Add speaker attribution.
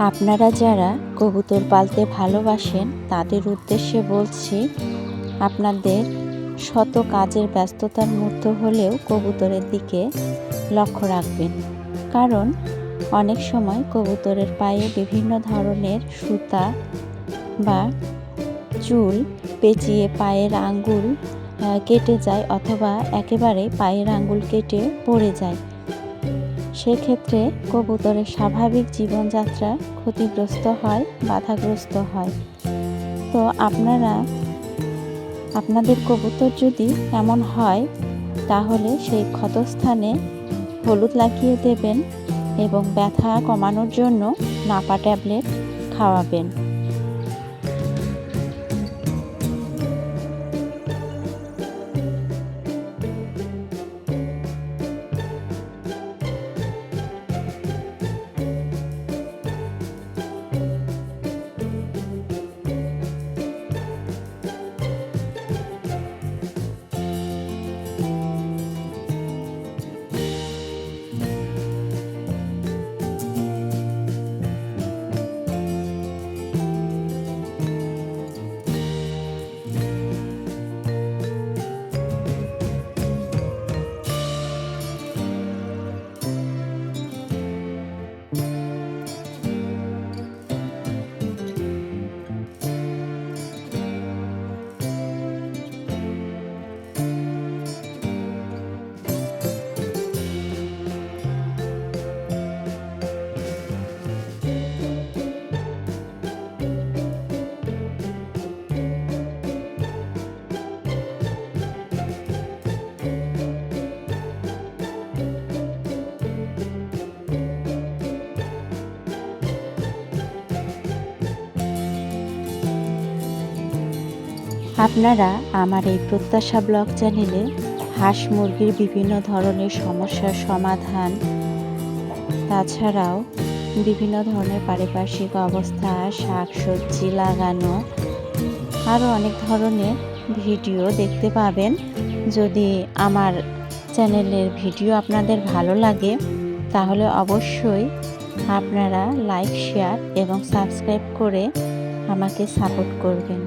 Speaker 1: আপনারা যারা কবুতর পালতে ভালোবাসেন তাদের উদ্দেশ্যে বলছি, আপনাদের শত কাজের ব্যস্ততার মধ্যে হলেও কবুতরের দিকে লক্ষ্য রাখবেন। কারণ অনেক সময় কবুতরের পায়ে বিভিন্ন ধরনের সুতা বা চুল পেঁচিয়ে পায়ের আঙ্গুল কেটে যায়, অথবা একেবারে পায়ের আঙ্গুল কেটে পড়ে যায়। সেক্ষেত্রে কবুতরের স্বাভাবিক জীবনযাত্রা ক্ষতিগ্রস্ত হয়, বাধাগ্রস্ত হয়। তো আপনাদের কবুতর যদি এমন হয়, তাহলে সেই ক্ষতস্থানে হলুদ লাগিয়ে দেবেন এবং ব্যথা কমানোর জন্য নাপা ট্যাবলেট খাওয়াবেন। আপনারা আমার এই প্রত্যাশা ব্লগ চ্যানেলে হাঁস মুরগির বিভিন্ন ধরনের সমস্যার সমাধান, তাছাড়াও বিভিন্ন ধরনের পারিপার্শ্বিক অবস্থা, শাক সবজি লাগানো, আরও অনেক ধরনের ভিডিও দেখতে পাবেন। যদি আমার চ্যানেলের ভিডিও আপনাদের ভালো লাগে, তাহলে অবশ্যই আপনারা লাইক, শেয়ার এবং সাবস্ক্রাইব করে আমাকে সাপোর্ট করবেন।